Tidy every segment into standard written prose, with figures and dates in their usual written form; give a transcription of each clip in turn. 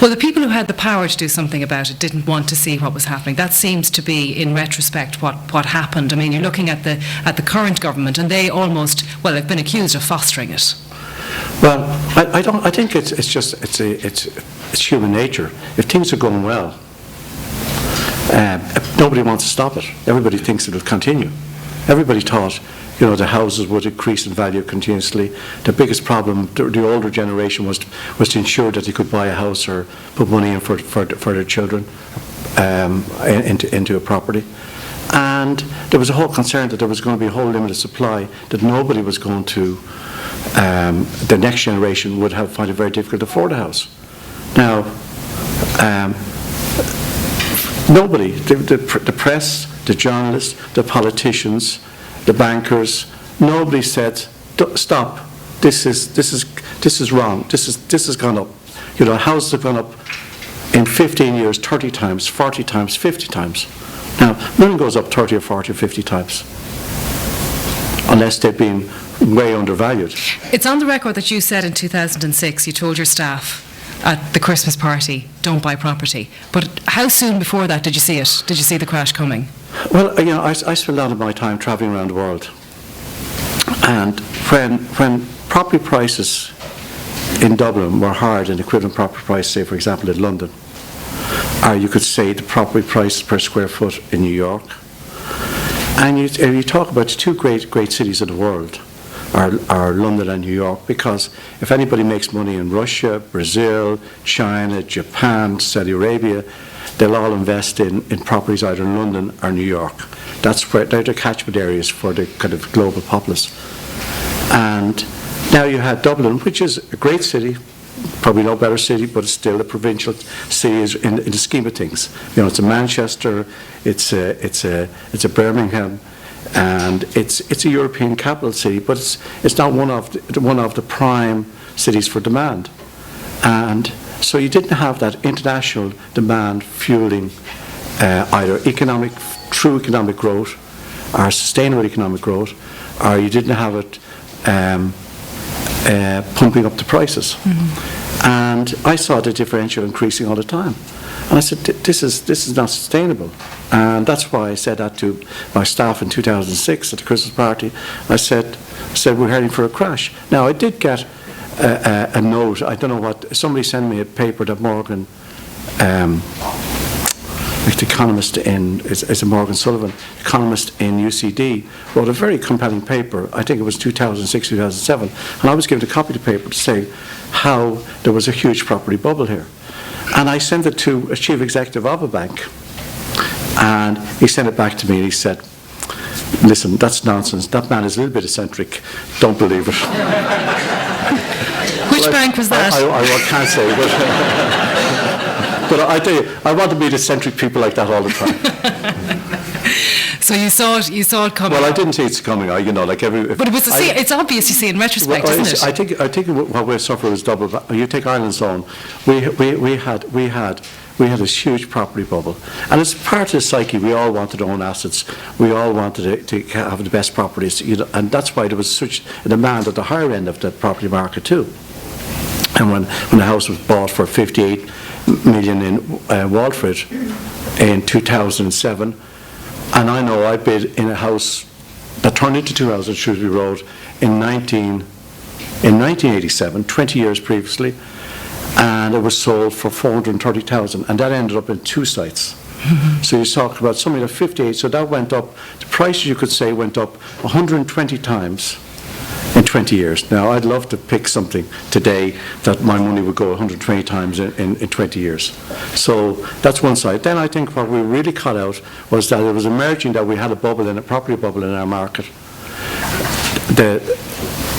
Well, the people who had the power to do something about it didn't want to see what was happening. That seems to be, in retrospect, what happened. I mean, you're looking at the current government, and they almost, well, they've been accused of fostering it. Well, I think it's human nature. If things are going well, nobody wants to stop it. Everybody thinks it will continue. Everybody thought, the houses would increase in value continuously. The biggest problem, the older generation, was to ensure that they could buy a house or put money in for their children into a property. And there was a whole concern that there was going to be a whole limited supply, that nobody was going to, the next generation would find it very difficult to afford a house. Now, nobody, the press, the journalists, the politicians, the bankers, nobody said, stop, this is wrong, this has gone up. Houses have gone up in 15 years 30 times, 40 times, 50 times. Now, nothing goes up 30 or 40 or 50 times unless they've been way undervalued. It's on the record that you said in 2006 you told your staff at the Christmas party, don't buy property. But how soon before that did you see it? Did you see the crash coming? Well, I spent a lot of my time travelling around the world. And when property prices in Dublin were higher than equivalent property price, say, for example, in London, or you could say the property price per square foot in New York, and you talk about the two great cities of the world, are London and New York, because if anybody makes money in Russia, Brazil, China, Japan, Saudi Arabia, they'll all invest in properties either in London or New York. They're the catchment areas for the kind of global populace. And now you had Dublin, which is a great city, probably no better city, but it's still a provincial city in the scheme of things. It's a Manchester, it's a Birmingham, and it's a European capital city, but it's not one of the prime cities for demand. And so you didn't have that international demand fueling either true economic growth or sustainable economic growth, or you didn't have it pumping up the prices. Mm-hmm. And I saw the differential increasing all the time. And I said, this is not sustainable. And that's why I said that to my staff in 2006 at the Christmas party. I said we're heading for a crash. Now, I did get a note, I don't know what, somebody sent me a paper that Morgan, the economist is a Morgan Sullivan, economist in UCD, wrote a very compelling paper, I think it was 2006, 2007, and I was given a copy of the paper to say how there was a huge property bubble here. And I sent it to a chief executive of a bank, and he sent it back to me and he said, listen, that's nonsense, that man is a little bit eccentric, don't believe it. Which bank was that? I can't say, but I tell you, I want to meet eccentric people like that all the time. So you saw it coming. Well, I didn't see it's coming. But it was it's obvious, you see, in retrospect, isn't it? I think what we suffered was double. You take Ireland's own. We had this huge property bubble, and as part of the psyche, we all wanted to own assets. We all wanted to have the best properties, and that's why there was such a demand at the higher end of the property market too. And when the house was bought for 58 million in Walford in 2007. And I know I bid in a house that turned into two houses at Shrewsbury Road in 1987, 20 years previously, and it was sold for 430,000, and that ended up in two sites. Mm-hmm. So you talk about something like 58, so that went up, the prices you could say went up 120 times in 20 years. Now, I'd love to pick something today that my money would go 120 times in 20 years. So that's one side. Then I think what we really cut out was that it was emerging that we had a property bubble in our market.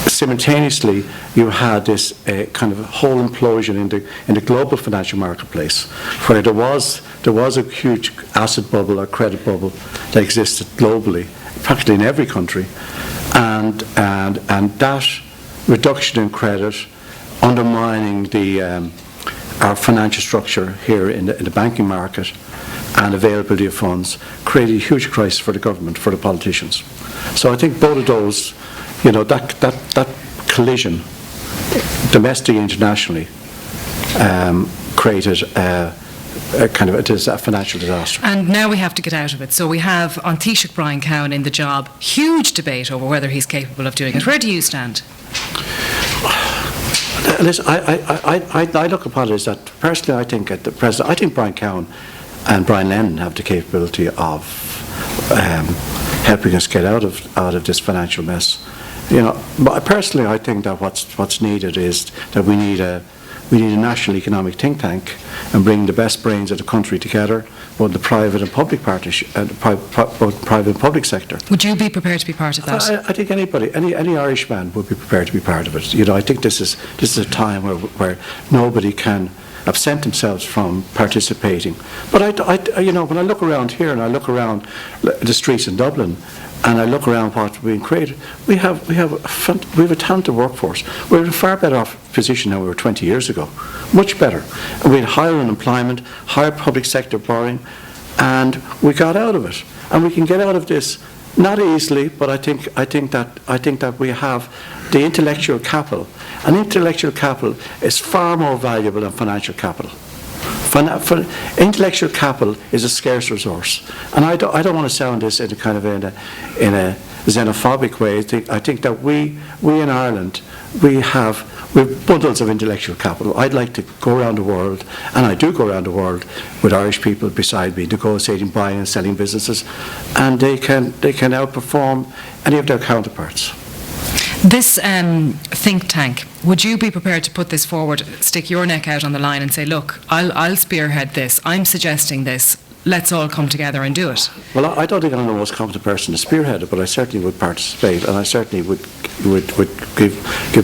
Simultaneously, you had this kind of whole implosion in the global financial marketplace, where there was a huge asset bubble or credit bubble that existed globally, practically in every country. And that reduction in credit, undermining our financial structure here in the banking market and availability of funds, created a huge crisis for the government, for the politicians. So I think both of those, that collision, domestically and internationally, created a kind of a financial disaster. And now we have to get out of it. So we have on Taoiseach Brian Cowan in the job, huge debate over whether he's capable of doing it. Where do you stand? Listen, I look upon it as that, personally, I think at the present, I think Brian Cowan and Brian Lennon have the capability of helping us get out of this financial mess. But personally, I think that what's needed is that we need a national economic think tank and bring the best brains of the country together, both the private and public partnership, both private and public sector. Would you be prepared to be part of that? I think anybody, any Irishman would be prepared to be part of it. I think this is a time where nobody can absent themselves from participating. But when I look around here and I look around the streets in Dublin, and I look around what's being created, we have a talented workforce. We're in a far better off position than we were 20 years ago, much better. And we had higher unemployment, higher public sector borrowing, and we got out of it. And we can get out of this not easily, but I think that we have the intellectual capital. And intellectual capital is far more valuable than financial capital. Intellectual capital is a scarce resource, and I don't want to sound this in a kind of in a xenophobic way. I think that we in Ireland we've bundles of intellectual capital. I'd like to go around the world, and I do go around the world with Irish people beside me, negotiating, buying and selling businesses, and they can outperform any of their counterparts. This think tank, would you be prepared to put this forward, stick your neck out on the line and say, look, I'll spearhead this, I'm suggesting this, let's all come together and do it? Well, I don't think I'm the most competent person to spearhead it, but I certainly would participate, and I certainly would give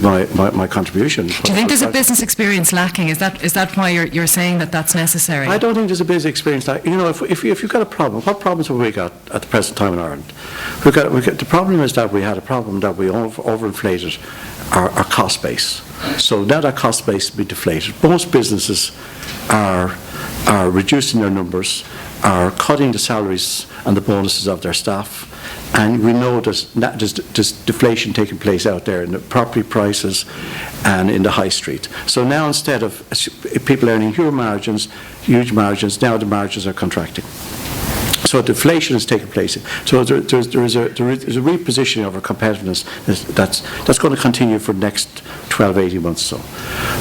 my contribution. Do you think there's a business experience lacking? Is that why you're saying that that's necessary? I don't think there's a business experience lacking. If you've got a problem, what problems have we got at the present time in Ireland? The problem is that we had a problem that we overinflated our cost base. So now that cost base has been deflated. Most businesses are reducing their numbers, are cutting the salaries and the bonuses of their staff, and we know there's deflation taking place out there in the property prices and in the high street. So now, instead of people earning huge margins, now the margins are contracting. So deflation is taking place. So there is a repositioning of our competitiveness that's going to continue for the next 12, 18 months or so.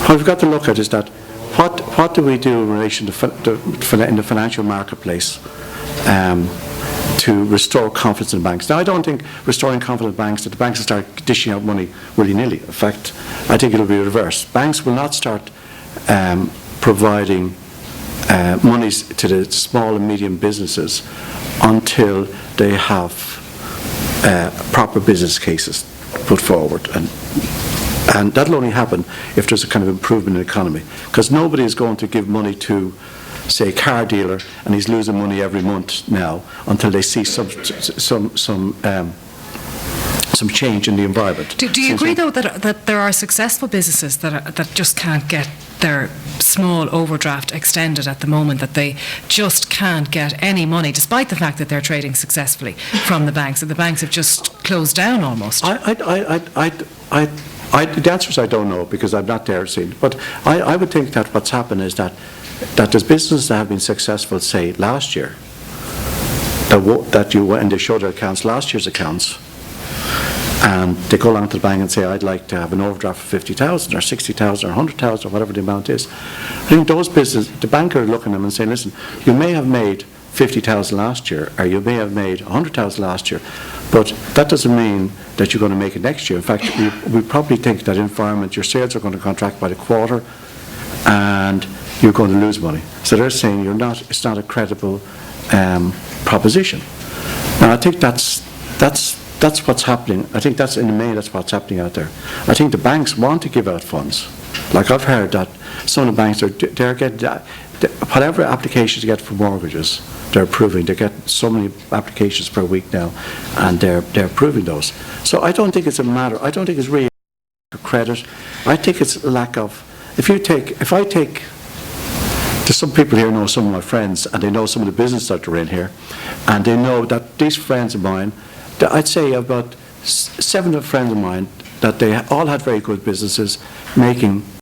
What we've got to look at is that what do we do in relation to in the financial marketplace to restore confidence in banks? Now, I don't think restoring confidence in banks, that the banks will start dishing out money willy-nilly. In fact, I think it'll be reversed. Banks will not start providing monies to the small and medium businesses until they have proper business cases put forward. And that'll only happen if there's a kind of improvement in the economy, because nobody is going to give money to, say, a car dealer, and he's losing money every month now until they see some change in the environment. Do you agree, though, that there are successful businesses that just can't get their small overdraft extended at the moment, that they just can't get any money, despite the fact that they're trading successfully from the banks, that the banks have just closed down almost? The answer is I don't know, because I'm not there seeing. But I would think that what's happened is that there's businesses that have been successful, say, last year, and they show their accounts, last year's accounts, and they go along to the bank and say, I'd like to have an overdraft of 50,000 or 60,000 or 100,000 or whatever the amount is. I think those businesses, the banker is looking at them and saying, listen, you may have made 50,000 last year, or you may have made 100,000 last year, but that doesn't mean that you're going to make it next year. In fact, we probably think that environment, your sales are going to contract by the quarter, and you're going to lose money. So they're saying it's not a credible proposition. And I think that's what's happening. I think that's in the main, that's what's happening out there. I think the banks want to give out funds. Like I've heard that some of the banks they're getting whatever applications they get for mortgages, they're approving. They get so many applications per week now, and they're approving those. So I don't think it's a matter. I don't think it's really credit. I think it's a lack of. If I take. Some people here know some of my friends, and they know some of the business that are in here, and they know that these friends of mine, I'd say about 7 friends of mine, that they all had very good businesses making